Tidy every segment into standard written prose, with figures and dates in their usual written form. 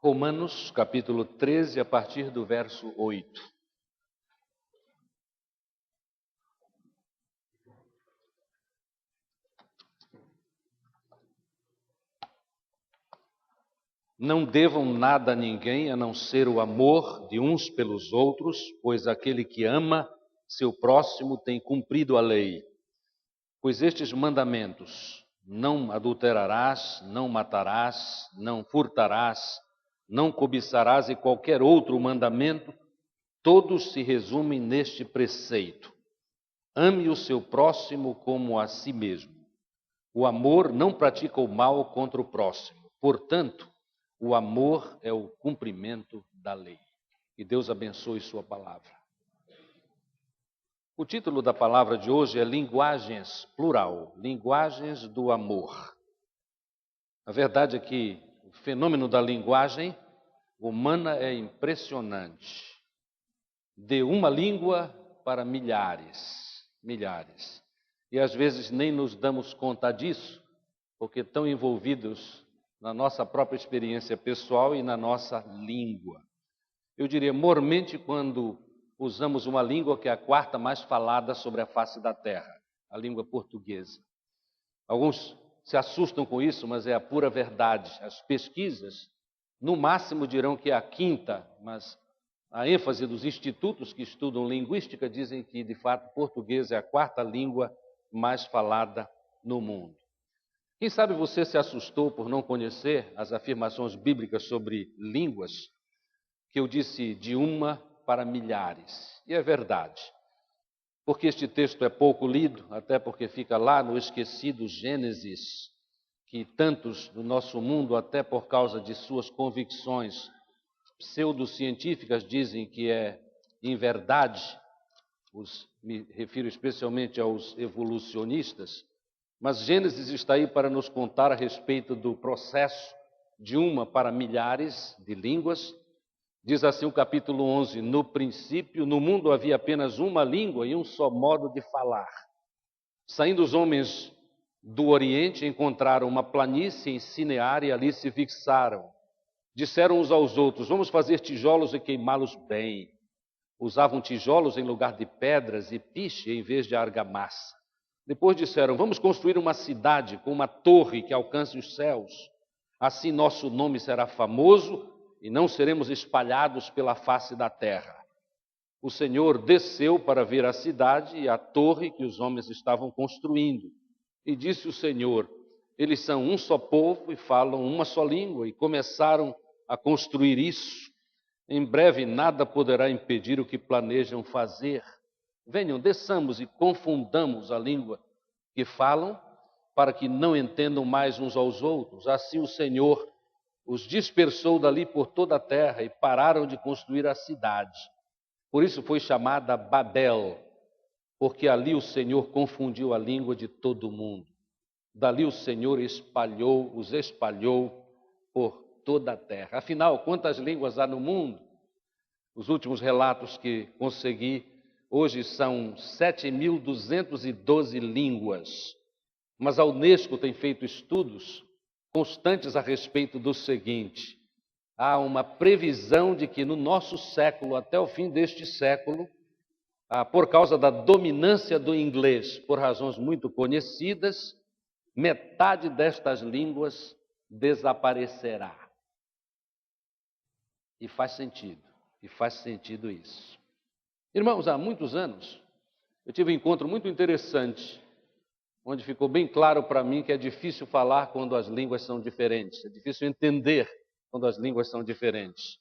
Romanos, capítulo 13, a partir do verso 8. Não devam nada a ninguém a não ser o amor de uns pelos outros, pois aquele que ama seu próximo tem cumprido a lei. Pois estes mandamentos: não adulterarás, não matarás, não furtarás, não cobiçarás e qualquer outro mandamento, todos se resumem neste preceito: ame o seu próximo como a si mesmo. O amor não pratica o mal contra o próximo. Portanto, o amor é o cumprimento da lei. Que Deus abençoe sua palavra. O título da palavra de hoje é Linguagens, plural, Linguagens do Amor. A verdade é que o fenômeno da linguagem humana é impressionante. De uma língua para milhares. E às vezes nem nos damos conta disso, porque estão envolvidos na nossa própria experiência pessoal e na nossa língua. Eu diria mormente quando usamos uma língua que é a quarta mais falada sobre a face da terra, a língua portuguesa. Alguns se assustam com isso, mas é a pura verdade. As pesquisas, no máximo, dirão que é a quinta, mas a ênfase dos institutos que estudam linguística dizem que, de fato, português é a quarta língua mais falada no mundo. Quem sabe você se assustou por não conhecer as afirmações bíblicas sobre línguas, que eu disse de uma para milhares. E é verdade, porque este texto é pouco lido, até porque fica lá no esquecido Gênesis, que tantos do nosso mundo, até por causa de suas convicções pseudocientíficas, dizem que é inverdade, me refiro especialmente aos evolucionistas, mas Gênesis está aí para nos contar a respeito do processo de uma para milhares de línguas. Diz assim o capítulo 11, no princípio, no mundo havia apenas uma língua e um só modo de falar. Saindo os homens do Oriente, encontraram uma planície em Sinear e ali se fixaram. Disseram uns aos outros: vamos fazer tijolos e queimá-los bem. Usavam tijolos em lugar de pedras e piche em vez de argamassa. Depois disseram: vamos construir uma cidade com uma torre que alcance os céus. Assim nosso nome será famoso e não seremos espalhados pela face da terra. O Senhor desceu para ver a cidade e a torre que os homens estavam construindo. E disse o Senhor: eles são um só povo e falam uma só língua, e começaram a construir isso. Em breve nada poderá impedir o que planejam fazer. Venham, desçamos e confundamos a língua que falam, para que não entendam mais uns aos outros. Assim o Senhor os dispersou dali por toda a terra e pararam de construir a cidade. Por isso foi chamada Babel, porque ali o Senhor confundiu a língua de todo mundo. Dali o Senhor os espalhou por toda a terra. Afinal, quantas línguas há no mundo? Os últimos relatos que consegui hoje são 7.212 línguas. Mas a Unesco tem feito estudos constantes a respeito do seguinte: há uma previsão de que no nosso século, até o fim deste século, por causa da dominância do inglês, por razões muito conhecidas, metade destas línguas desaparecerá. E faz sentido isso. Irmãos, há muitos anos, eu tive um encontro muito interessante, onde ficou bem claro para mim que é difícil falar quando as línguas são diferentes, é difícil entender quando as línguas são diferentes.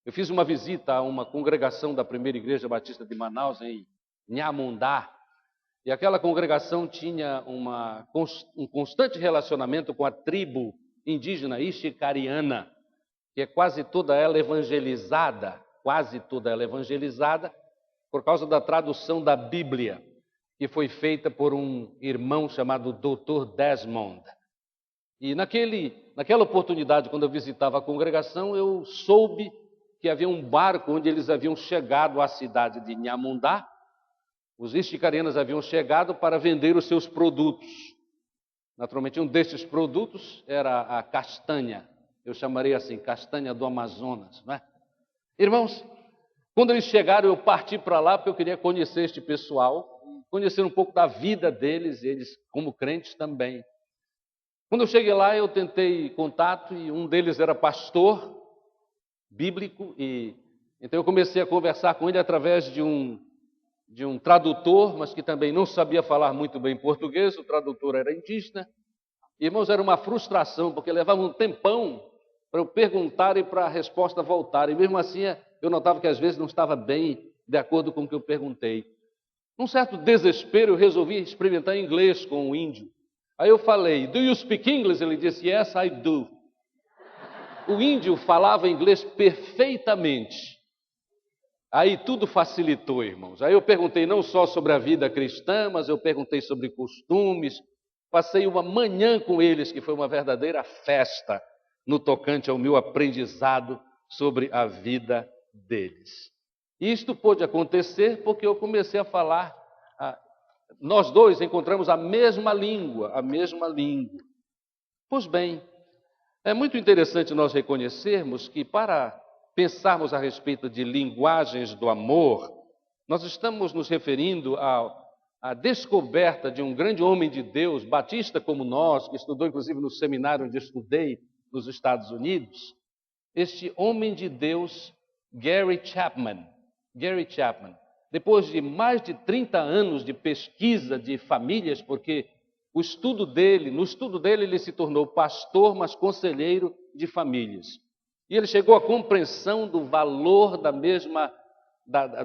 Eu fiz uma visita a uma congregação da Primeira Igreja Batista de Manaus, em Nhamundá, e aquela congregação tinha um constante relacionamento com a tribo indígena Ixicariana, que é quase toda ela evangelizada por causa da tradução da Bíblia, que foi feita por um irmão chamado Dr. Desmond. E naquela oportunidade, quando eu visitava a congregação, eu soube que havia um barco onde eles haviam chegado à cidade de Nhamundá. Os ixicarianos haviam chegado para vender os seus produtos. Naturalmente, um desses produtos era a castanha. eu chamarei assim, castanha do Amazonas, não é? Irmãos, quando eles chegaram, eu parti para lá porque eu queria conhecer este pessoal, conhecer um pouco da vida deles, eles como crentes também. Quando eu cheguei lá, eu tentei contato e um deles era pastor bíblico, e então eu comecei a conversar com ele através de um tradutor, mas que também não sabia falar muito bem português, o tradutor era indígena. Irmãos, era uma frustração, porque levava um tempão para eu perguntar e para a resposta voltar, e mesmo assim eu notava que às vezes não estava bem de acordo com o que eu perguntei. Num certo desespero, eu resolvi experimentar inglês com o índio. Aí eu falei, "Do you speak English?" Ele disse, "Yes, I do." O índio falava inglês perfeitamente. Aí tudo facilitou, irmãos. Aí eu perguntei não só sobre a vida cristã, mas eu perguntei sobre costumes. Passei uma manhã com eles, que foi uma verdadeira festa no tocante ao meu aprendizado sobre a vida deles. E isto pôde acontecer porque eu comecei a falar. Nós dois encontramos a mesma língua, a mesma língua. Pois bem, é muito interessante nós reconhecermos que para pensarmos a respeito de linguagens do amor, nós estamos nos referindo à descoberta de um grande homem de Deus, batista como nós, que estudou inclusive no seminário onde estudei nos Estados Unidos, este homem de Deus, Gary Chapman. Gary Chapman, depois de mais de 30 anos de pesquisa de famílias, porque no estudo dele ele se tornou pastor, mas conselheiro de famílias. E ele chegou à compreensão do valor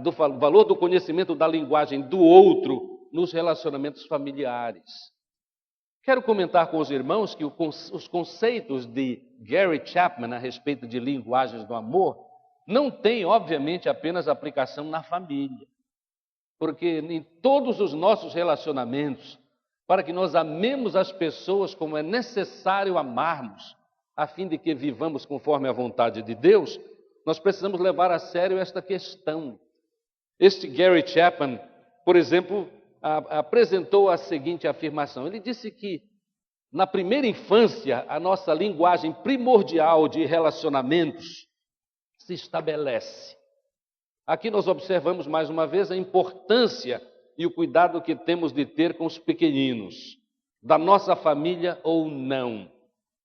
do valor do conhecimento da linguagem do outro nos relacionamentos familiares. Quero comentar com os irmãos que os conceitos de Gary Chapman a respeito de linguagens do amor não têm, obviamente, apenas aplicação na família. Porque em todos os nossos relacionamentos, para que nós amemos as pessoas como é necessário amarmos, a fim de que vivamos conforme a vontade de Deus, nós precisamos levar a sério esta questão. Este Gary Chapman, por exemplo, apresentou a seguinte afirmação. Ele disse que na primeira infância, a nossa linguagem primordial de relacionamentos se estabelece. Aqui nós observamos mais uma vez a importância e o cuidado que temos de ter com os pequeninos, da nossa família ou não,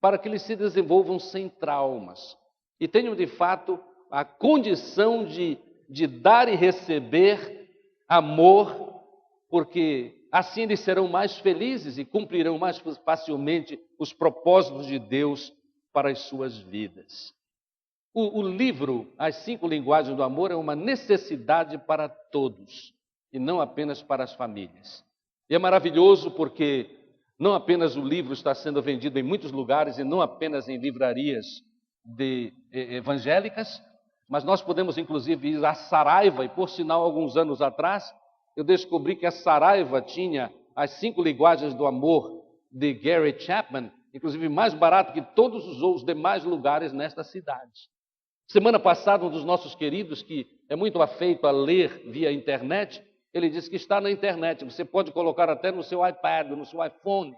para que eles se desenvolvam sem traumas e tenham de fato a condição de dar e receber amor, porque assim eles serão mais felizes e cumprirão mais facilmente os propósitos de Deus para as suas vidas. O livro As 5 Linguagens do Amor é uma necessidade para todos e não apenas para as famílias. E é maravilhoso porque não apenas o livro está sendo vendido em muitos lugares e não apenas em livrarias evangélicas, mas nós podemos inclusive ir à Saraiva, e por sinal, alguns anos atrás, eu descobri que a Saraiva tinha As 5 Linguagens do Amor de Gary Chapman, inclusive mais barato que todos os demais lugares nesta cidade. Semana passada, um dos nossos queridos, que é muito afeito a ler via internet, ele disse que está na internet, você pode colocar até no seu iPad, no seu iPhone,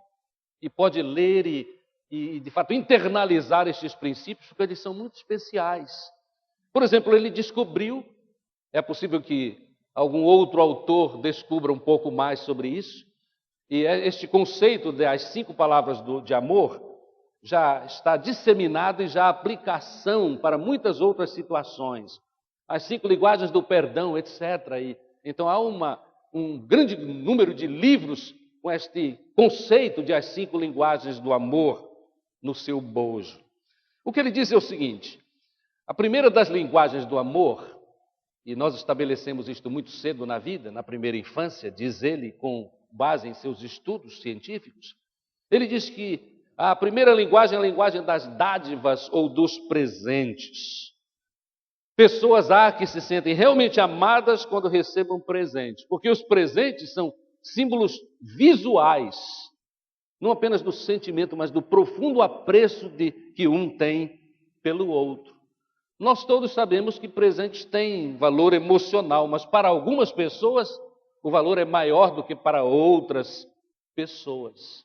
e pode ler e de fato, internalizar estes princípios, porque eles são muito especiais. Por exemplo, ele descobriu, é possível que algum outro autor descubra um pouco mais sobre isso, e este conceito das 5 palavras de amor já está disseminado e já há aplicação para muitas outras situações. As 5 linguagens do perdão, etc. Então há um grande número de livros com este conceito de as 5 linguagens do amor no seu bojo. O que ele diz é o seguinte: a primeira das linguagens do amor, e nós estabelecemos isto muito cedo na vida, na primeira infância, diz ele, com base em seus estudos científicos, ele diz que a primeira linguagem é a linguagem das dádivas ou dos presentes. Pessoas há que se sentem realmente amadas quando recebem presentes, porque os presentes são símbolos visuais, não apenas do sentimento, mas do profundo apreço que um tem pelo outro. Nós todos sabemos que presentes têm valor emocional, mas para algumas pessoas o valor é maior do que para outras pessoas.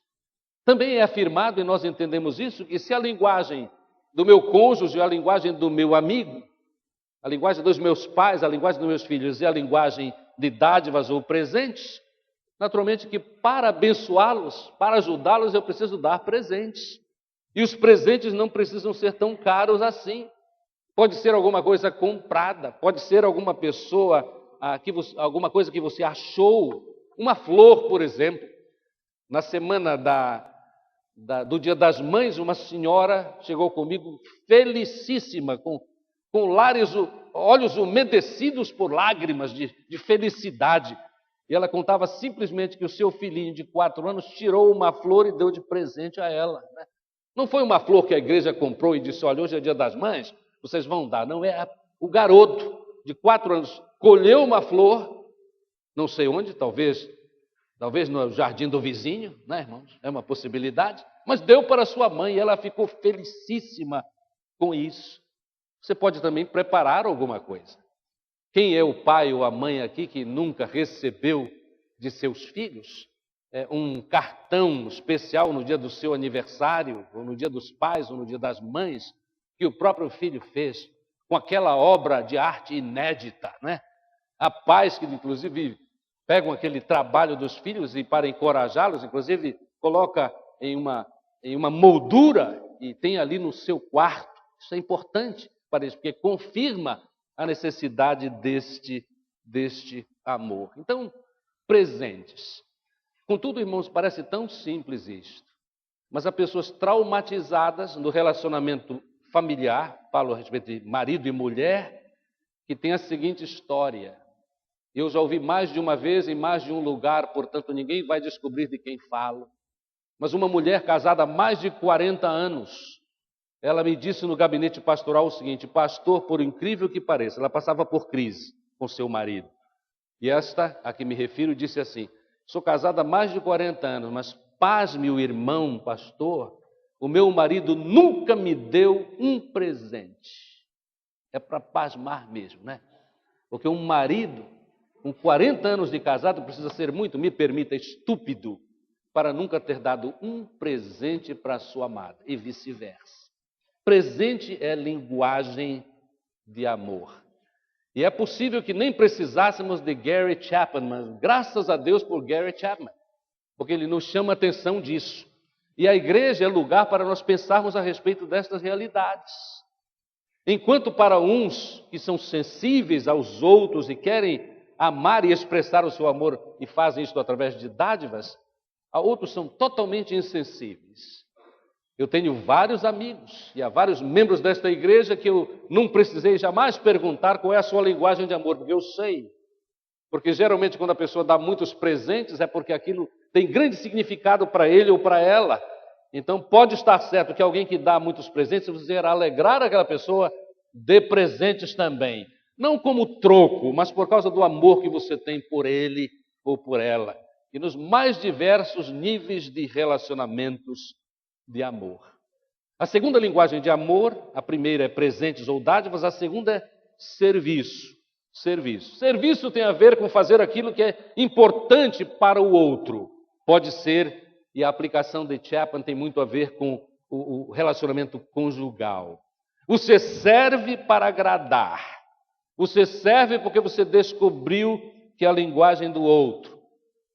Também é afirmado, e nós entendemos isso, que se a linguagem do meu cônjuge, a linguagem do meu amigo, a linguagem dos meus pais, a linguagem dos meus filhos e a linguagem de dádivas ou presentes, naturalmente que para abençoá-los, para ajudá-los, eu preciso dar presentes. E os presentes não precisam ser tão caros assim. Pode ser alguma coisa comprada, pode ser alguma pessoa, alguma coisa que você achou, uma flor, por exemplo. Na semana do Dia das Mães, uma senhora chegou comigo felicíssima, com olhos umedecidos por lágrimas de felicidade. E ela contava simplesmente que o seu filhinho de 4 anos tirou uma flor e deu de presente a ela, né? Não foi uma flor que a igreja comprou e disse, olha, hoje é Dia das Mães, vocês vão dar. Não, o garoto de 4 anos colheu uma flor, não sei onde, talvez no jardim do vizinho, né, irmãos? É uma possibilidade, mas deu para sua mãe e ela ficou felicíssima com isso. Você pode também preparar alguma coisa. Quem é o pai ou a mãe aqui que nunca recebeu de seus filhos um cartão especial no dia do seu aniversário, ou no dia dos pais, ou no dia das mães, que o próprio filho fez, com aquela obra de arte inédita, né? Há pais que, inclusive, pegam aquele trabalho dos filhos e, para encorajá-los, inclusive, coloca em uma moldura e tem ali no seu quarto. Isso é importante para isso, porque confirma a necessidade deste amor. Então, presentes. Contudo, irmãos, parece tão simples isto, mas há pessoas traumatizadas no relacionamento familiar, falo a respeito de marido e mulher, que tem a seguinte história. Eu já ouvi mais de uma vez, em mais de um lugar, portanto ninguém vai descobrir de quem falo. Mas uma mulher casada há mais de 40 anos, ela me disse no gabinete pastoral o seguinte, pastor, por incrível que pareça, ela passava por crise com seu marido. E esta, a que me refiro, disse assim, sou casada há mais de 40 anos, mas pasme o irmão, pastor, o meu marido nunca me deu um presente. É para pasmar mesmo, né? Porque um marido com 40 anos de casado precisa ser muito, me permita, estúpido, para nunca ter dado um presente para a sua amada, e vice-versa. Presente é linguagem de amor. E é possível que nem precisássemos de Gary Chapman, mas graças a Deus por Gary Chapman, porque ele nos chama a atenção disso. E a igreja é lugar para nós pensarmos a respeito destas realidades. Enquanto para uns que são sensíveis aos outros e querem amar e expressar o seu amor e fazem isso através de dádivas, há outros que são totalmente insensíveis. Eu tenho vários amigos e há vários membros desta igreja que eu não precisei jamais perguntar qual é a sua linguagem de amor, porque eu sei. Porque geralmente quando a pessoa dá muitos presentes é porque aquilo tem grande significado para ele ou para ela. Então pode estar certo que alguém que dá muitos presentes, você irá alegrar aquela pessoa, dê presentes também. Não como troco, mas por causa do amor que você tem por ele ou por ela. E nos mais diversos níveis de relacionamentos de amor. A segunda linguagem de amor, a primeira é presentes ou dádivas, a segunda é serviço. Serviço tem a ver com fazer aquilo que é importante para o outro. Pode ser, e a aplicação de Chapman tem muito a ver com o relacionamento conjugal. Você serve para agradar. Você serve porque você descobriu que é a linguagem do outro.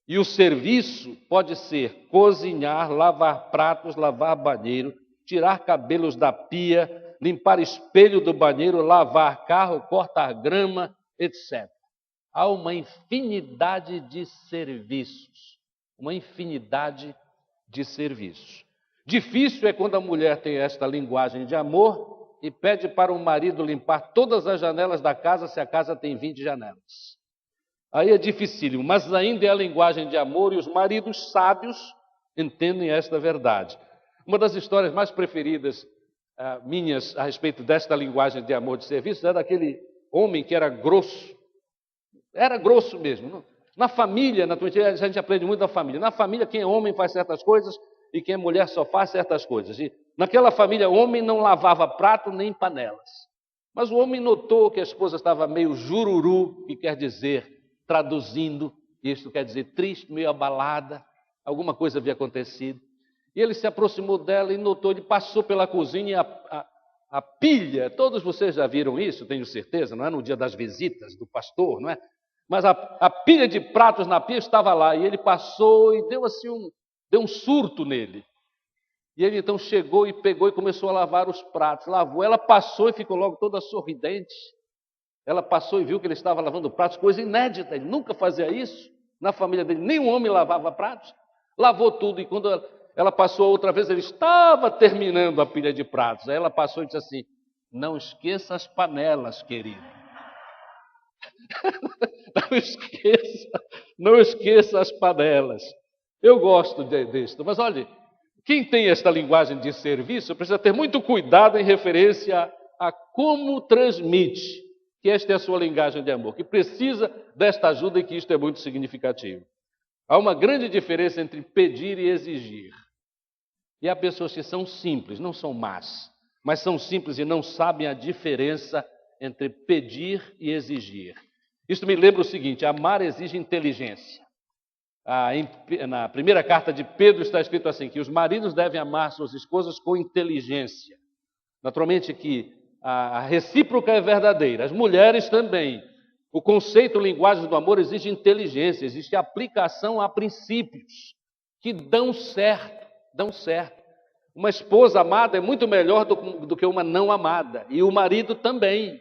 E o serviço pode ser cozinhar, lavar pratos, lavar banheiro, tirar cabelos da pia, limpar espelho do banheiro, lavar carro, cortar grama, etc. Há uma infinidade de serviços. Uma infinidade de serviços. Difícil é quando a mulher tem esta linguagem de amor e pede para o marido limpar todas as janelas da casa se a casa tem 20 janelas. Aí é dificílimo, mas ainda é a linguagem de amor e os maridos sábios entendem esta verdade. Uma das histórias mais preferidas minhas a respeito desta linguagem de amor de serviço é daquele homem que era grosso mesmo. Não? Na família, a gente aprende muito da família. Na família, quem é homem faz certas coisas e quem é mulher só faz certas coisas. E naquela família, o homem não lavava prato nem panelas. Mas o homem notou que a esposa estava meio jururu, que quer dizer, traduzindo, isto quer dizer triste, meio abalada, alguma coisa havia acontecido. E ele se aproximou dela e notou, ele passou pela cozinha a pilha, todos vocês já viram isso, tenho certeza, não é no dia das visitas do pastor, não é? Mas a pilha de pratos na pia estava lá, e ele passou e deu assim deu um surto nele. E ele então chegou e pegou e começou a lavar os pratos, lavou, ela passou e ficou logo toda sorridente. Ela passou e viu que ele estava lavando pratos, coisa inédita, ele nunca fazia isso na família dele, nenhum homem lavava pratos. Lavou tudo, e quando ela passou outra vez, ele estava terminando a pilha de pratos. Aí ela passou e disse assim: não esqueça as panelas, querido. Não esqueça as panelas. Eu gosto disso, mas olha, quem tem esta linguagem de serviço precisa ter muito cuidado em referência a como transmite que esta é a sua linguagem de amor, que precisa desta ajuda e que isto é muito significativo. Há uma grande diferença entre pedir e exigir. E há pessoas que são simples, não são más, mas são simples e não sabem a diferença entre pedir e exigir. Isto me lembra o seguinte: amar exige inteligência. Na primeira carta de Pedro está escrito assim, que os maridos devem amar suas esposas com inteligência. Naturalmente que a recíproca é verdadeira, as mulheres também. O conceito, linguagem do amor exige inteligência, existe aplicação a princípios que dão certo. Uma esposa amada é muito melhor do que uma não amada. E o marido também.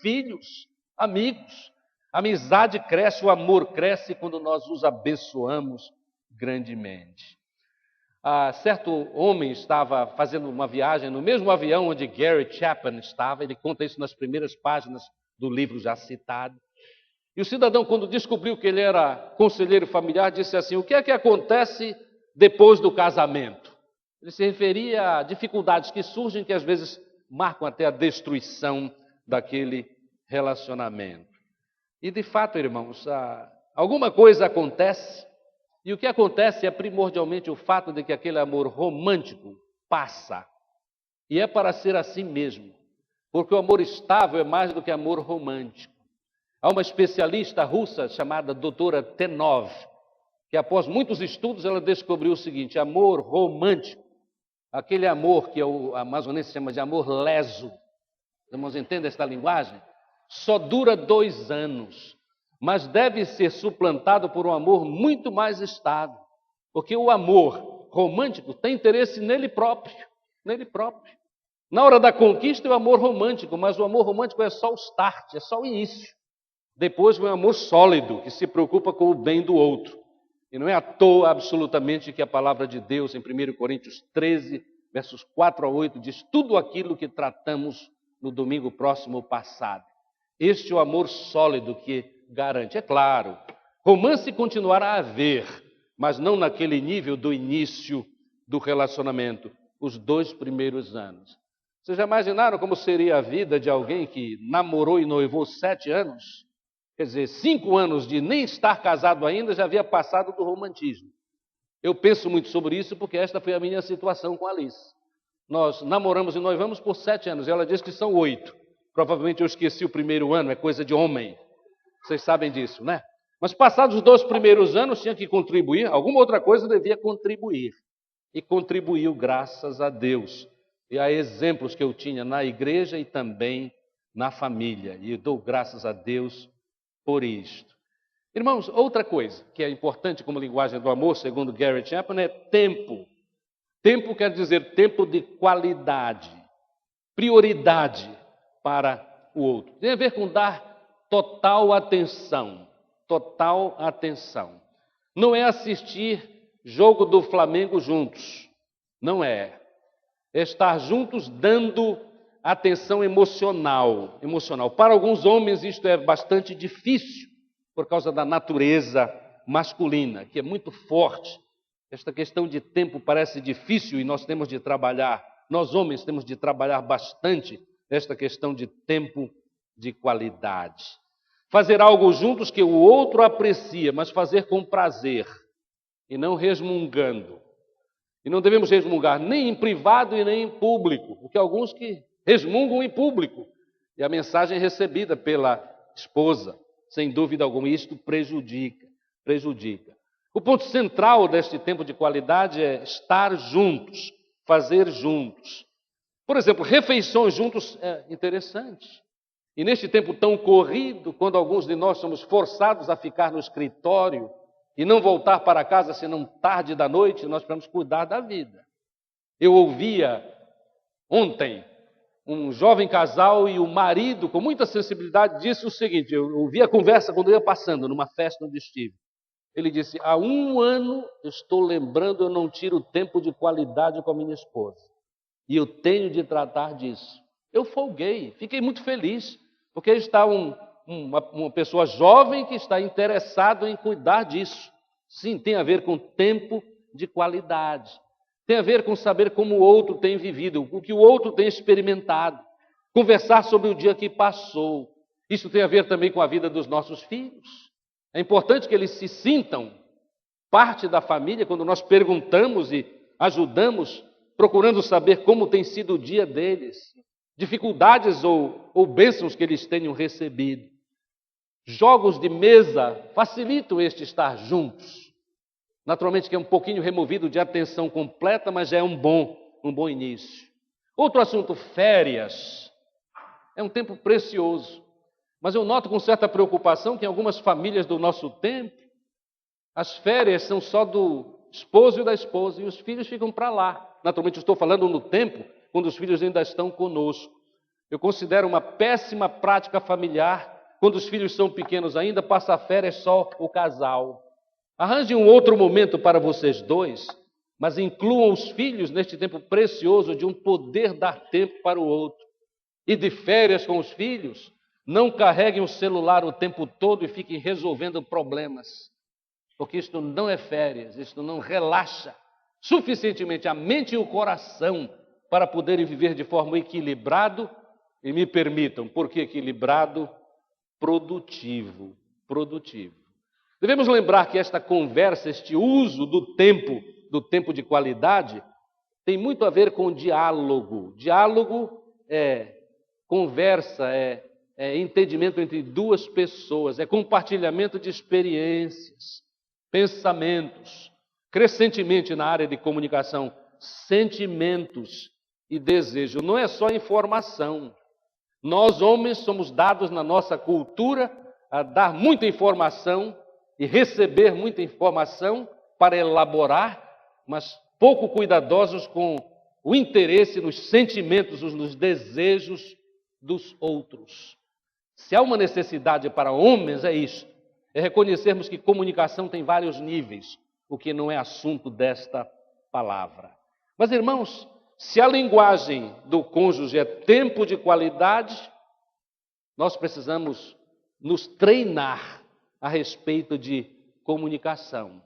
Filhos, amigos. A amizade cresce, o amor cresce quando nós os abençoamos grandemente. Certo homem estava fazendo uma viagem no mesmo avião onde Gary Chapman estava. Ele conta isso nas primeiras páginas do livro já citado. E o cidadão, quando descobriu que ele era conselheiro familiar, disse assim: o que é que acontece depois do casamento? Ele se referia a dificuldades que surgem, que às vezes marcam até a destruição daquele relacionamento. E de fato, irmãos, alguma coisa acontece, e o que acontece é primordialmente o fato de que aquele amor romântico passa. E é para ser assim mesmo, porque o amor estável é mais do que amor romântico. Há uma especialista russa chamada doutora Tenov, que após muitos estudos ela descobriu o seguinte: amor romântico, aquele amor que a amazonense chama de amor leso, os irmãos entendem esta linguagem? Só dura 2 anos, mas deve ser suplantado por um amor muito mais estável, porque o amor romântico tem interesse nele próprio. Na hora da conquista é o amor romântico, mas o amor romântico é só o start, é só o início. Depois vem o amor sólido, que se preocupa com o bem do outro. E não é à toa absolutamente que a palavra de Deus, em 1 Coríntios 13, versos 4 a 8, diz tudo aquilo que tratamos no domingo próximo passado. Este é o amor sólido que garante. É claro, romance continuará a haver, mas não naquele nível do início do relacionamento, os 2 primeiros anos. Vocês já imaginaram como seria a vida de alguém que namorou e noivou 7 anos? Quer dizer, 5 anos de nem estar casado ainda, já havia passado do romantismo. Eu penso muito sobre isso porque esta foi a minha situação com a Alice. Nós namoramos e noivamos por 7 anos, e ela diz que são 8. Provavelmente eu esqueci o primeiro ano, é coisa de homem. Vocês sabem disso, né? Mas passados os 2 primeiros anos, tinha que contribuir, alguma outra coisa devia contribuir. E contribuiu, graças a Deus. E há exemplos que eu tinha na igreja e também na família. E eu dou graças a Deus por isto. Irmãos, outra coisa que é importante como linguagem do amor, segundo Gary Chapman, é tempo. Tempo quer dizer tempo de qualidade, prioridade para o outro. Tem a ver com dar total atenção. Total atenção. Não é assistir jogo do Flamengo juntos. Não é. É estar juntos dando atenção emocional. Para alguns homens isto é bastante difícil, por causa da natureza masculina, que é muito forte. Esta questão de tempo parece difícil e nós temos de trabalhar, nós homens temos de trabalhar bastante esta questão de tempo de qualidade. Fazer algo juntos que o outro aprecia, mas fazer com prazer e não resmungando. E não devemos resmungar nem em privado e nem em público, porque alguns que resmungam em público. E a mensagem recebida pela esposa, sem dúvida alguma, isto prejudica. O ponto central deste tempo de qualidade é estar juntos, fazer juntos. Por exemplo, refeições juntos é interessante. E neste tempo tão corrido, quando alguns de nós somos forçados a ficar no escritório e não voltar para casa senão tarde da noite, nós precisamos cuidar da vida. Eu ouvia ontem um jovem casal e o marido, com muita sensibilidade, disse o seguinte, eu ouvi a conversa quando eu ia passando numa festa onde estive. Ele disse, há 1 ano eu estou lembrando, eu não tiro tempo de qualidade com a minha esposa. E eu tenho de tratar disso. Eu folguei, fiquei muito feliz, porque está uma pessoa jovem que está interessado em cuidar disso. Sim, tem a ver com tempo de qualidade. Tem a ver com saber como o outro tem vivido, o que o outro tem experimentado. Conversar sobre o dia que passou. Isso tem a ver também com a vida dos nossos filhos. É importante que eles se sintam parte da família quando nós perguntamos e ajudamos, procurando saber como tem sido o dia deles, dificuldades ou bênçãos que eles tenham recebido. Jogos de mesa facilitam este estar juntos. Naturalmente que é um pouquinho removido de atenção completa, mas já é um bom início. Outro assunto, férias. É um tempo precioso. Mas eu noto com certa preocupação que em algumas famílias do nosso tempo, as férias são só do esposo e da esposa, e os filhos ficam para lá. Naturalmente, eu estou falando no tempo quando os filhos ainda estão conosco. Eu considero uma péssima prática familiar, quando os filhos são pequenos ainda, passar férias só o casal. Arranjem um outro momento para vocês dois, mas incluam os filhos neste tempo precioso de um poder dar tempo para o outro. E de férias com os filhos, não carreguem o celular o tempo todo e fiquem resolvendo problemas. Porque isto não é férias, isto não relaxa suficientemente a mente e o coração para poderem viver de forma equilibrado e me permitam, porque equilibrado, produtivo. Devemos lembrar que esta conversa, este uso do tempo de qualidade, tem muito a ver com diálogo. Diálogo é conversa, é entendimento entre duas pessoas, é compartilhamento de experiências, pensamentos, crescentemente na área de comunicação, sentimentos e desejo. Não é só informação. Nós, homens, somos dados na nossa cultura a dar muita informação e receber muita informação para elaborar, mas pouco cuidadosos com o interesse nos sentimentos, nos desejos dos outros. Se há uma necessidade para homens, é isto. É reconhecermos que comunicação tem vários níveis, o que não é assunto desta palavra. Mas, irmãos, se a linguagem do cônjuge é tempo de qualidade, nós precisamos nos treinar a respeito de comunicação.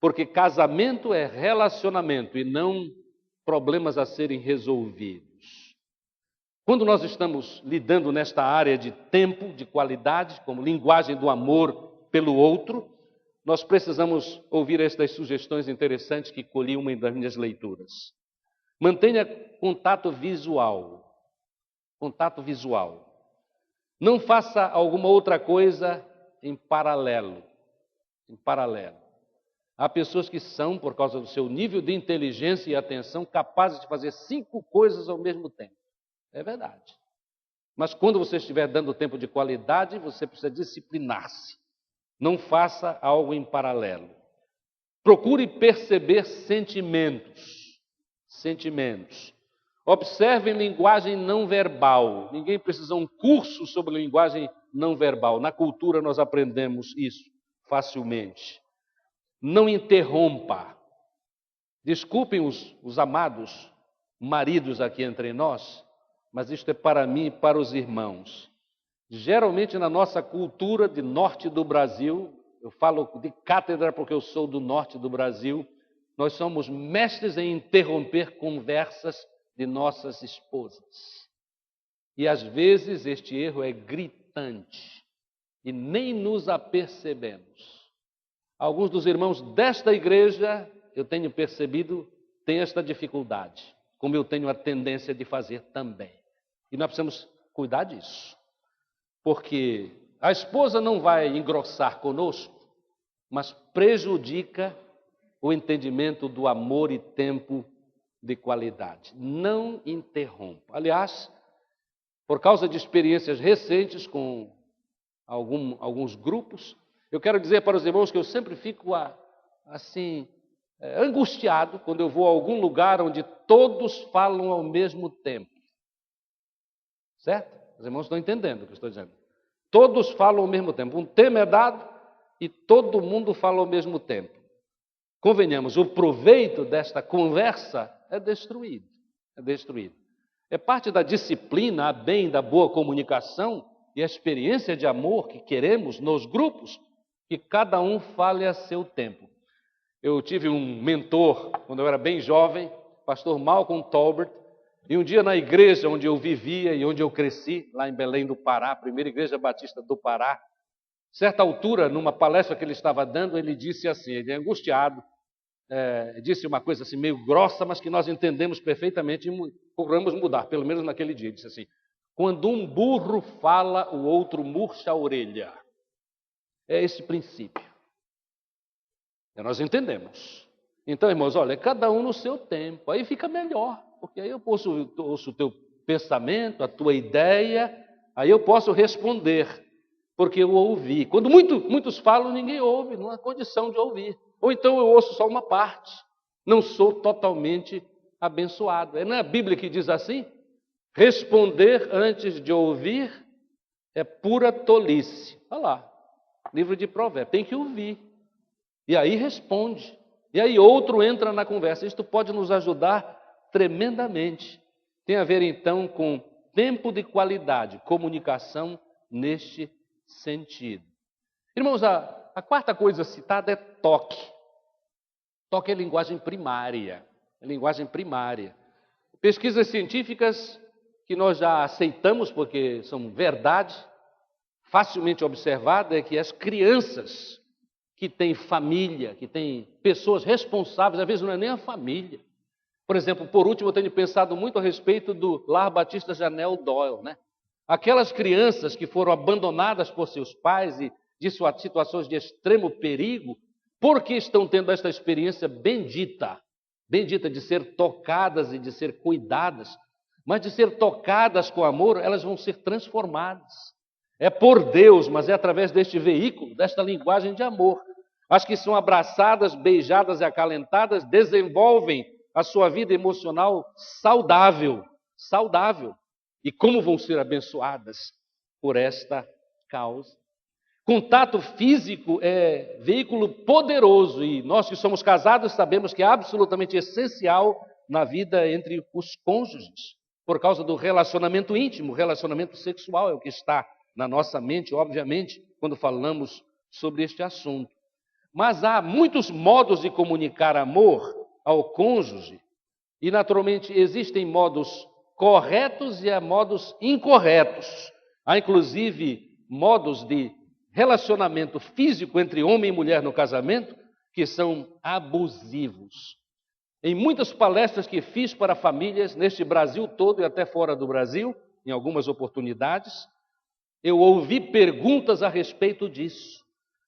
Porque casamento é relacionamento e não problemas a serem resolvidos. Quando nós estamos lidando nesta área de tempo, de qualidade, como linguagem do amor pelo outro, nós precisamos ouvir estas sugestões interessantes que colhi uma das minhas leituras. Mantenha contato visual. Contato visual. Não faça alguma outra coisa em paralelo. Há pessoas que são, por causa do seu nível de inteligência e atenção, capazes de fazer 5 coisas ao mesmo tempo. É verdade. Mas quando você estiver dando tempo de qualidade, você precisa disciplinar-se. Não faça algo em paralelo. Procure perceber sentimentos. Observe linguagem não verbal. Ninguém precisa de um curso sobre linguagem não verbal. Na cultura nós aprendemos isso facilmente. Não interrompa. Desculpem os amados maridos aqui entre nós, mas isto é para mim e para os irmãos. Geralmente na nossa cultura de norte do Brasil, eu falo de cátedra porque eu sou do norte do Brasil, nós somos mestres em interromper conversas de nossas esposas. E às vezes este erro é gritante e nem nos apercebemos. Alguns dos irmãos desta igreja, eu tenho percebido, têm esta dificuldade, como eu tenho a tendência de fazer também. E nós precisamos cuidar disso. Porque a esposa não vai engrossar conosco, mas prejudica o entendimento do amor e tempo de qualidade. Não interrompa. Aliás, por causa de experiências recentes com alguns grupos, eu quero dizer para os irmãos que eu sempre fico assim, angustiado quando eu vou a algum lugar onde todos falam ao mesmo tempo. Certo? Os irmãos estão entendendo o que eu estou dizendo. Todos falam ao mesmo tempo. Um tema é dado e todo mundo fala ao mesmo tempo. Convenhamos, o proveito desta conversa é destruído. É destruído. É parte da disciplina, a bem da boa comunicação e a experiência de amor que queremos nos grupos, que cada um fale a seu tempo. Eu tive um mentor, quando eu era bem jovem, pastor Malcolm Tolbert, e um dia na igreja onde eu vivia e onde eu cresci, lá em Belém do Pará, a primeira igreja batista do Pará, certa altura, numa palestra que ele estava dando, ele disse assim, ele é angustiado, disse uma coisa assim meio grossa, mas que nós entendemos perfeitamente e procuramos mudar, pelo menos naquele dia. Ele disse assim, quando um burro fala, o outro murcha a orelha. É esse princípio. E nós entendemos. Então, irmãos, olha, cada um no seu tempo, aí fica melhor, porque aí eu ouço o teu pensamento, a tua ideia, aí eu posso responder, porque eu ouvi. Quando muitos falam, ninguém ouve, não há condição de ouvir. Ou então eu ouço só uma parte, não sou totalmente abençoado. É na Bíblia que diz assim, responder antes de ouvir é pura tolice. Olha lá, livro de Provérbios, tem que ouvir. E aí responde. E aí outro entra na conversa. Isto pode nos ajudar tremendamente. Tem a ver então com tempo de qualidade, comunicação neste sentido. Irmãos, a quarta coisa citada é toque. Toque é linguagem primária. É linguagem primária. Pesquisas científicas que nós já aceitamos porque são verdade, facilmente observada, é que as crianças que têm família, que têm pessoas responsáveis, às vezes não é nem a família. Por exemplo, por último, eu tenho pensado muito a respeito do Lar Batista Janel Doyle, né? Aquelas crianças que foram abandonadas por seus pais e de situações de extremo perigo, porque estão tendo esta experiência bendita de ser tocadas e de ser cuidadas, mas de ser tocadas com amor, elas vão ser transformadas. É por Deus, mas é através deste veículo, desta linguagem de amor. As que são abraçadas, beijadas e acalentadas desenvolvem a sua vida emocional saudável. E como vão ser abençoadas por esta causa. Contato físico é veículo poderoso e nós que somos casados sabemos que é absolutamente essencial na vida entre os cônjuges, por causa do relacionamento íntimo, relacionamento sexual é o que está na nossa mente, obviamente, quando falamos sobre este assunto. Mas há muitos modos de comunicar amor ao cônjuge e, naturalmente, existem modos corretos e há modos incorretos. Há, inclusive, modos de relacionamento físico entre homem e mulher no casamento que são abusivos. Em muitas palestras que fiz para famílias neste Brasil todo e até fora do Brasil, em algumas oportunidades, eu ouvi perguntas a respeito disso.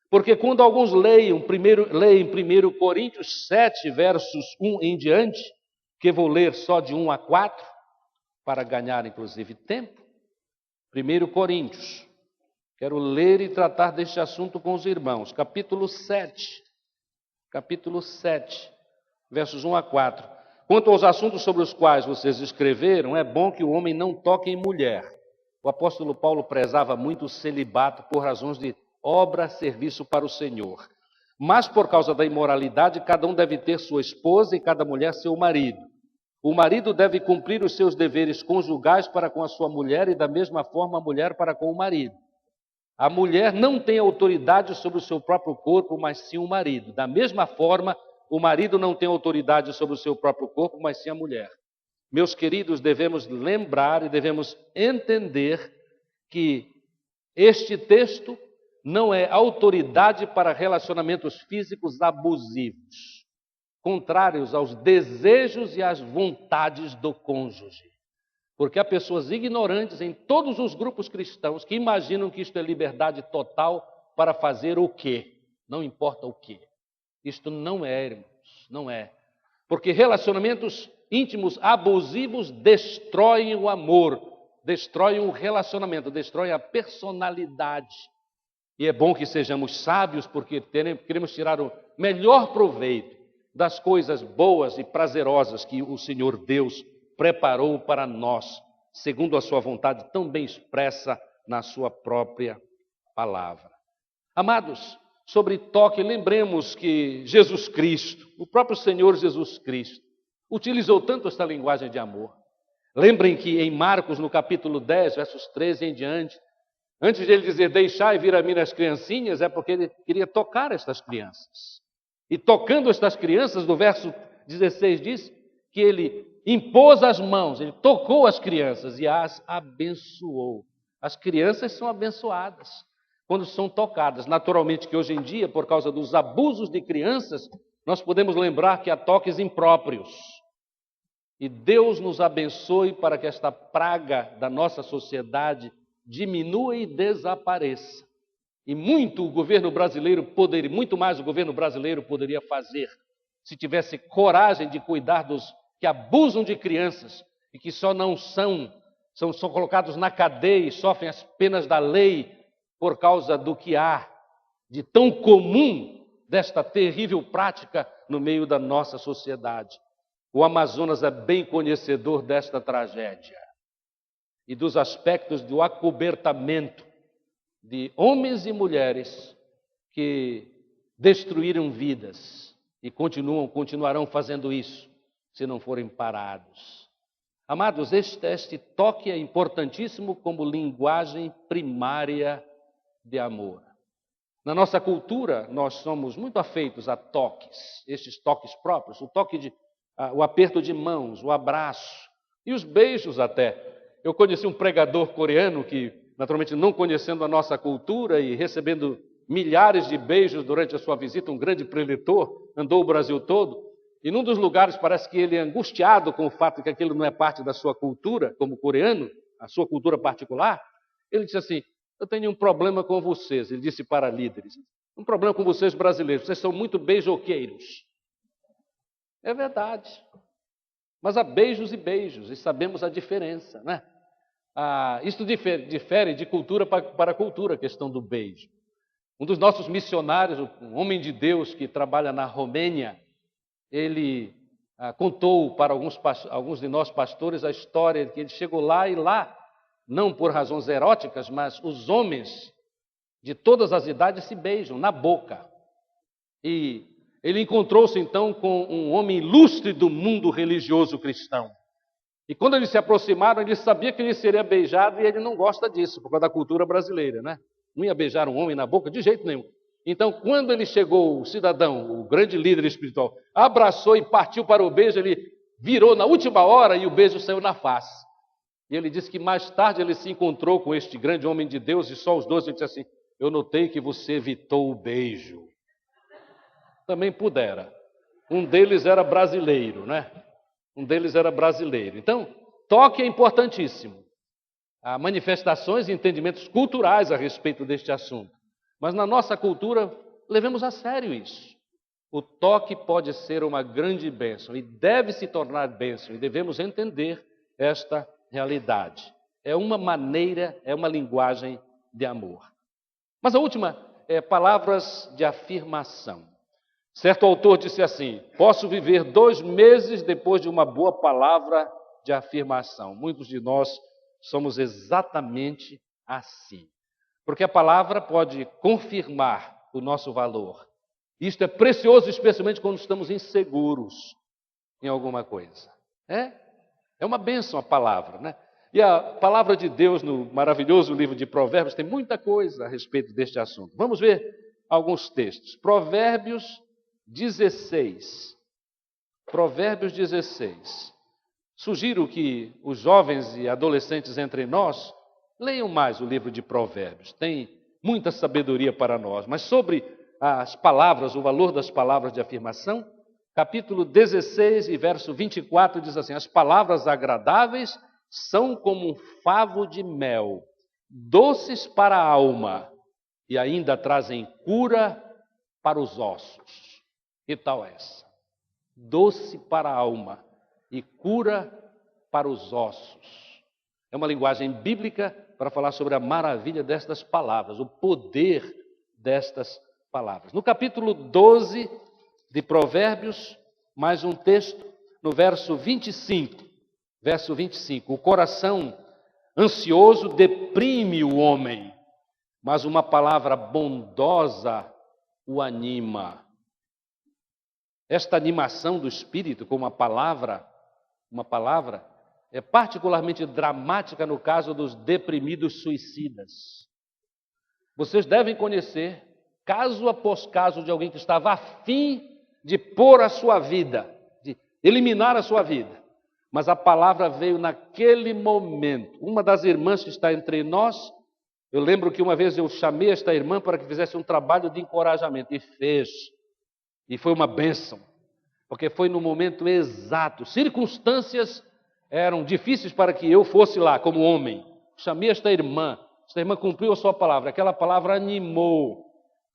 Porque quando alguns leem 1 Coríntios 7, versos 1 em diante, que vou ler só de 1 a 4, para ganhar inclusive tempo, 1 Coríntios, quero ler e tratar deste assunto com os irmãos, capítulo 7, versos 1 a 4. Quanto aos assuntos sobre os quais vocês escreveram, é bom que o homem não toque em mulher. O apóstolo Paulo prezava muito o celibato por razões de obra, serviço para o Senhor. Mas por causa da imoralidade, cada um deve ter sua esposa e cada mulher seu marido. O marido deve cumprir os seus deveres conjugais para com a sua mulher e da mesma forma a mulher para com o marido. A mulher não tem autoridade sobre o seu próprio corpo, mas sim o marido. Da mesma forma, o marido não tem autoridade sobre o seu próprio corpo, mas sim a mulher. Meus queridos, devemos lembrar e devemos entender que este texto não é autoridade para relacionamentos físicos abusivos, contrários aos desejos e às vontades do cônjuge. Porque há pessoas ignorantes em todos os grupos cristãos que imaginam que isto é liberdade total para fazer o quê? Não importa o quê. Isto não é, irmãos, não é. Porque relacionamentos íntimos abusivos destroem o amor, destroem o relacionamento, destroem a personalidade. E é bom que sejamos sábios, porque queremos tirar o melhor proveito das coisas boas e prazerosas que o Senhor Deus preparou para nós, segundo a sua vontade tão bem expressa na sua própria palavra. Amados, sobre toque, lembremos que Jesus Cristo, o próprio Senhor Jesus Cristo, utilizou tanto esta linguagem de amor. Lembrem que em Marcos, no capítulo 10, versos 13 em diante, antes de ele dizer, deixai vir a mim as criancinhas, é porque ele queria tocar estas crianças. E tocando estas crianças, no verso 16 diz que ele impôs as mãos, ele tocou as crianças e as abençoou. As crianças são abençoadas quando são tocadas. Naturalmente que hoje em dia, por causa dos abusos de crianças, nós podemos lembrar que há toques impróprios. E Deus nos abençoe para que esta praga da nossa sociedade diminua e desapareça. E muito mais o governo brasileiro poderia fazer se tivesse coragem de cuidar dos que abusam de crianças e que são colocados na cadeia e sofrem as penas da lei por causa do que há de tão comum desta terrível prática no meio da nossa sociedade. O Amazonas é bem conhecedor desta tragédia e dos aspectos do acobertamento de homens e mulheres que destruíram vidas e continuarão fazendo isso se não forem parados. Amados, este toque é importantíssimo como linguagem primária de amor. Na nossa cultura, nós somos muito afeitos a toques, estes toques próprios, o aperto de mãos, o abraço e os beijos até. Eu conheci um pregador coreano que, naturalmente não conhecendo a nossa cultura e recebendo milhares de beijos durante a sua visita, um grande preletor, andou o Brasil todo, e num dos lugares parece que ele é angustiado com o fato de que aquilo não é parte da sua cultura, como coreano, a sua cultura particular, ele disse assim, eu tenho um problema com vocês, ele disse para líderes, um problema com vocês brasileiros, vocês são muito beijoqueiros. É verdade, mas há beijos e beijos, e sabemos a diferença, né? Isto difere de cultura para cultura, a questão do beijo. Um dos nossos missionários, um homem de Deus que trabalha na Romênia, ele contou para alguns de nós pastores a história de que ele chegou lá e lá, não por razões eróticas, mas os homens de todas as idades se beijam na boca. E ele encontrou-se então com um homem ilustre do mundo religioso cristão. E quando eles se aproximaram, ele sabia que ele seria beijado e ele não gosta disso, por causa da cultura brasileira, né? Não ia beijar um homem na boca de jeito nenhum. Então, quando ele chegou, o cidadão, o grande líder espiritual, abraçou e partiu para o beijo, ele virou na última hora e o beijo saiu na face. E ele disse que mais tarde ele se encontrou com este grande homem de Deus e só os dois, ele disse assim, eu notei que você evitou o beijo. Também pudera. Um deles era brasileiro, né? Um deles era brasileiro. Então, toque é importantíssimo. Há manifestações e entendimentos culturais a respeito deste assunto. Mas na nossa cultura, levemos a sério isso. O toque pode ser uma grande bênção e deve se tornar bênção, e devemos entender esta realidade. É uma maneira, é uma linguagem de amor. Mas a última é palavras de afirmação. Certo autor disse assim, posso viver 2 meses depois de uma boa palavra de afirmação. Muitos de nós somos exatamente assim. Porque a palavra pode confirmar o nosso valor. Isto é precioso, especialmente quando estamos inseguros em alguma coisa. É uma bênção a palavra, né? E a palavra de Deus no maravilhoso livro de Provérbios tem muita coisa a respeito deste assunto. Vamos ver alguns textos. Provérbios 16. Provérbios 16. Sugiro que os jovens e adolescentes entre nós leiam mais o livro de Provérbios. Tem muita sabedoria para nós. Mas sobre as palavras, o valor das palavras de afirmação, capítulo 16 e verso 24 diz assim, as palavras agradáveis são como um favo de mel, doces para a alma e ainda trazem cura para os ossos. Que tal essa? doce para a alma e cura para os ossos. É uma linguagem bíblica para falar sobre a maravilha destas palavras, o poder destas palavras. No capítulo 12 de Provérbios, mais um texto, no verso 25. Verso 25. O coração ansioso deprime o homem, mas uma palavra bondosa o anima. Esta animação do espírito com uma palavra, é particularmente dramática no caso dos deprimidos suicidas. Vocês devem conhecer caso após caso de alguém que estava a fim de pôr a sua vida, de eliminar a sua vida. Mas a palavra veio naquele momento. Uma das irmãs que está entre nós, eu lembro que uma vez eu chamei esta irmã para que fizesse um trabalho de encorajamento, e fez. E foi uma bênção, porque foi no momento exato. Circunstâncias eram difíceis para que eu fosse lá como homem. Chamei esta irmã cumpriu a sua palavra, aquela palavra animou.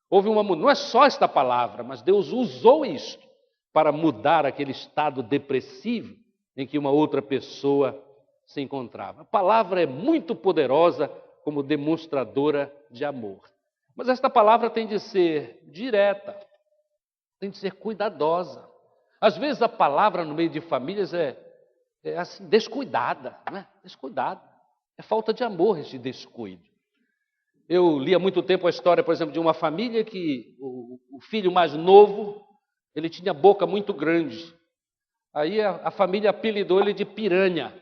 Houve uma mudança, não é só esta palavra, mas Deus usou isto para mudar aquele estado depressivo em que uma outra pessoa se encontrava. A palavra é muito poderosa como demonstradora de amor. Mas esta palavra tem de ser direta, tem de ser cuidadosa. Às vezes a palavra no meio de famílias é assim, descuidada, não é? Descuidada. É falta de amor esse descuido. Eu li há muito tempo a história, por exemplo, de uma família que o filho mais novo, ele tinha boca muito grande. Aí a família apelidou ele de piranha,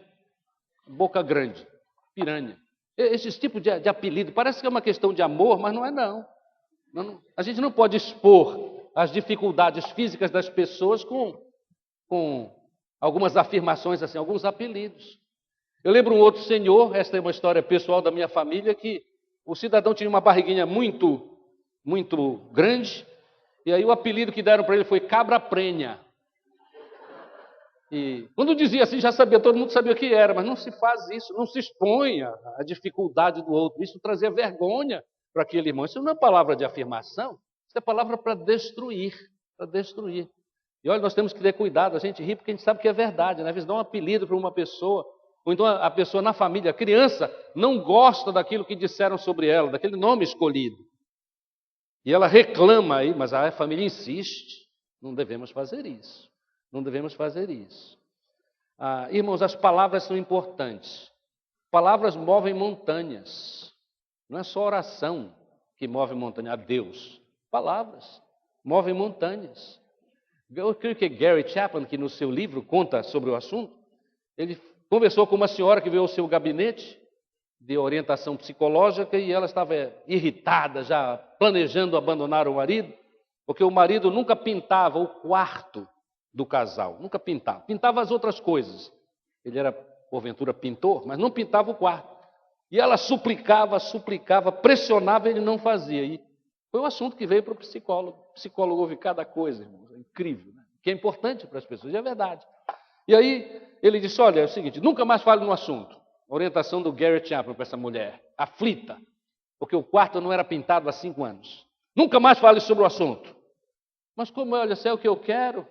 boca grande, piranha. Esse tipo de apelido, parece que é uma questão de amor, mas não é não. A gente não pode expor as dificuldades físicas das pessoas com algumas afirmações assim, alguns apelidos. Eu lembro um outro senhor, esta é uma história pessoal da minha família, que o cidadão tinha uma barriguinha muito, muito grande, e aí o apelido que deram para ele foi cabra prenha. E quando dizia assim, já sabia, todo mundo sabia o que era, mas não se faz isso, não se exponha à dificuldade do outro. Isso trazia vergonha para aquele irmão. Isso não é palavra de afirmação, isso é palavra para destruir, para destruir. E olha, nós temos que ter cuidado, a gente ri porque a gente sabe que é verdade, né? Às vezes dá um apelido para uma pessoa, ou então a pessoa na família, a criança não gosta daquilo que disseram sobre ela, daquele nome escolhido. E ela reclama aí, mas a família insiste. Não devemos fazer isso. Não devemos fazer isso. Irmãos, as palavras são importantes. Palavras movem montanhas. Não é só oração que move montanha, a Deus. Palavras movem montanhas. Eu creio que Gary Chapman, que no seu livro conta sobre o assunto, ele conversou com uma senhora que veio ao seu gabinete de orientação psicológica e ela estava irritada, já planejando abandonar o marido, porque o marido nunca pintava o quarto do casal, nunca pintava. Pintava as outras coisas. Ele era, porventura, pintor, mas não pintava o quarto. E ela suplicava, pressionava, ele não fazia. E foi um assunto que veio para o psicólogo. O psicólogo ouve cada coisa, irmãos, é incrível, né? Que é importante para as pessoas, e é verdade. E aí ele disse, olha, é o seguinte, nunca mais fale no assunto. A orientação do Gary Chapman para essa mulher, aflita, porque o quarto não era pintado há 5 anos. Nunca mais fale sobre o assunto. Mas como, olha, se é o que eu quero,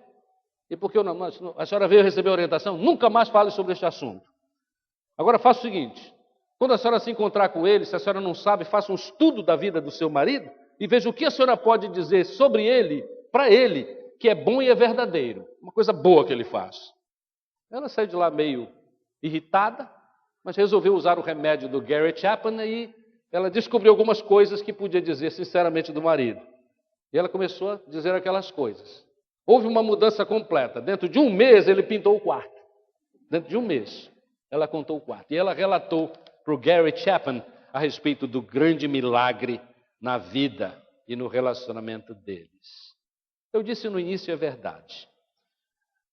e porque eu não, a senhora veio receber a orientação, nunca mais fale sobre este assunto. Agora faça o seguinte, quando a senhora se encontrar com ele, se a senhora não sabe, faça um estudo da vida do seu marido e veja o que a senhora pode dizer sobre ele, para ele, que é bom e é verdadeiro. Uma coisa boa que ele faz. Ela saiu de lá meio irritada, mas resolveu usar o remédio do Gary Chapman e ela descobriu algumas coisas que podia dizer sinceramente do marido. E ela começou a dizer aquelas coisas. Houve uma mudança completa. Dentro de 1 mês ele pintou o quarto. Dentro de 1 mês ela contou o quarto. E ela relatou para o Gary Chapman a respeito do grande milagre na vida e no relacionamento deles. Eu disse no início, é verdade.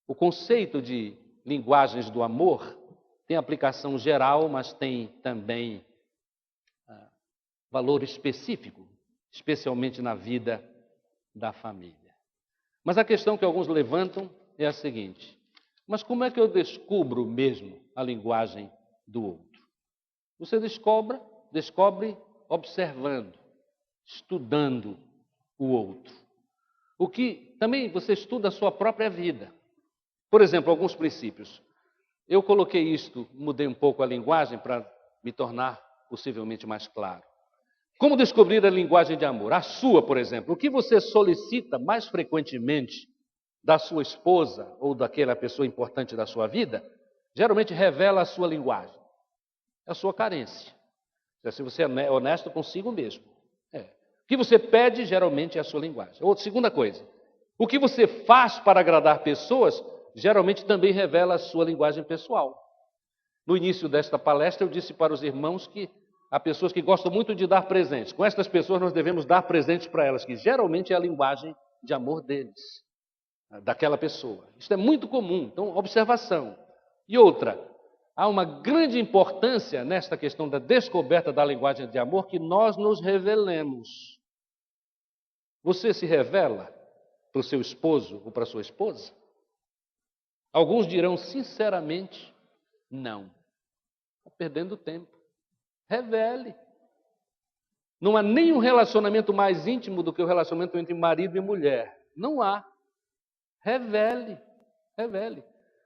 O conceito de linguagens do amor tem aplicação geral, mas tem também valor específico, especialmente na vida da família. Mas a questão que alguns levantam é a seguinte, mas como é que eu descubro mesmo a linguagem do outro? Você descobre observando, estudando o outro. O que também você estuda a sua própria vida. Por exemplo, alguns princípios. Eu coloquei isto, mudei um pouco a linguagem para me tornar possivelmente mais claro. Como descobrir a linguagem de amor? A sua, por exemplo. O que você solicita mais frequentemente da sua esposa ou daquela pessoa importante da sua vida, geralmente revela a sua linguagem. É a sua carência. Se você é honesto consigo mesmo. O que você pede, geralmente, é a sua linguagem. Outra, segunda coisa. O que você faz para agradar pessoas, geralmente também revela a sua linguagem pessoal. No início desta palestra, eu disse para os irmãos que há pessoas que gostam muito de dar presentes. Com estas pessoas, nós devemos dar presentes para elas, que geralmente é a linguagem de amor deles, daquela pessoa. Isso é muito comum. Então, observação. E outra, há uma grande importância nesta questão da descoberta da linguagem de amor, que nós nos revelemos. Você se revela para o seu esposo ou para a sua esposa? Alguns dirão sinceramente, não. Está perdendo tempo. Revele. Não há nenhum relacionamento mais íntimo do que o relacionamento entre marido e mulher. Não há. Revele. Revele.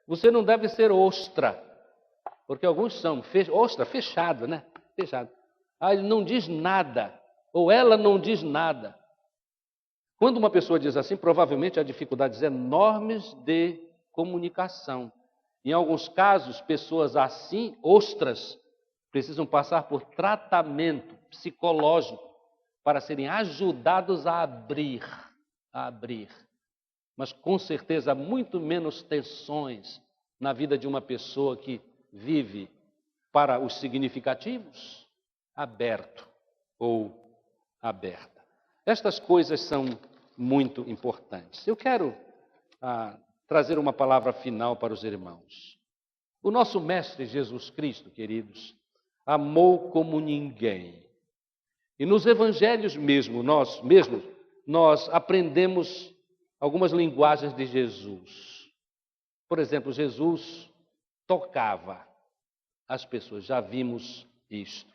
Você não deve ser ostra, porque alguns são ostra, fechado, né? Fechado. Ele não diz nada, ou ela não diz nada. Quando uma pessoa diz assim, provavelmente há dificuldades enormes de comunicação. Em alguns casos, pessoas assim, ostras, precisam passar por tratamento psicológico para serem ajudados a abrir. Mas com certeza há muito menos tensões na vida de uma pessoa que vive para os significativos, aberto ou aberta. Estas coisas são muito importantes. Eu quero trazer uma palavra final para os irmãos. O nosso Mestre Jesus Cristo, queridos, amou como ninguém. E nos evangelhos nós aprendemos algumas linguagens de Jesus. Por exemplo, Jesus tocava as pessoas, já vimos isto.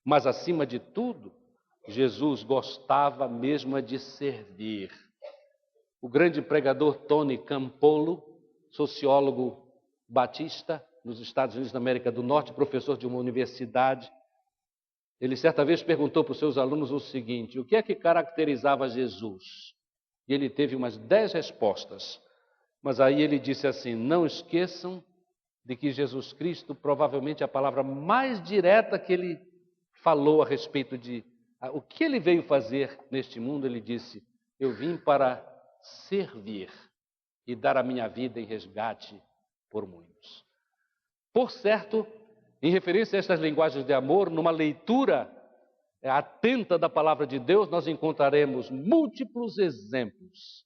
Mas, acima de tudo, Jesus gostava mesmo de servir. O grande pregador Tony Campolo, sociólogo batista nos Estados Unidos da América do Norte, professor de uma universidade, ele certa vez perguntou para os seus alunos o seguinte: o que é que caracterizava Jesus? E ele teve umas 10 respostas. Mas aí ele disse assim: não esqueçam de que Jesus Cristo, provavelmente a palavra mais direta que ele falou a respeito de o que ele veio fazer neste mundo, ele disse: eu vim para servir e dar a minha vida em resgate por muitos. Por certo, em referência a estas linguagens de amor, numa leitura atenta da palavra de Deus, nós encontraremos múltiplos exemplos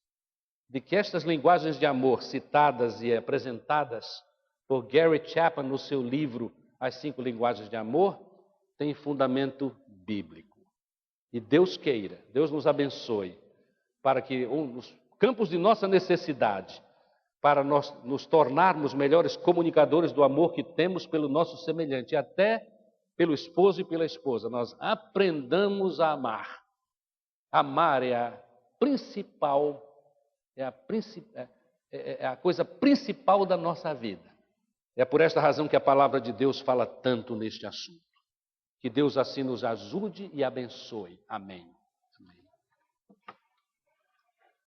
de que estas linguagens de amor citadas e apresentadas por Gary Chapman no seu livro As 5 Linguagens de Amor, têm fundamento bíblico. E Deus queira, Deus nos abençoe, para que nos campos de nossa necessidade, para nós nos tornarmos melhores comunicadores do amor que temos pelo nosso semelhante, e até pelo esposo e pela esposa, nós aprendamos a amar. Amar é a principal, é a coisa principal da nossa vida. É por esta razão que a palavra de Deus fala tanto neste assunto. Que Deus assim nos ajude e abençoe. Amém.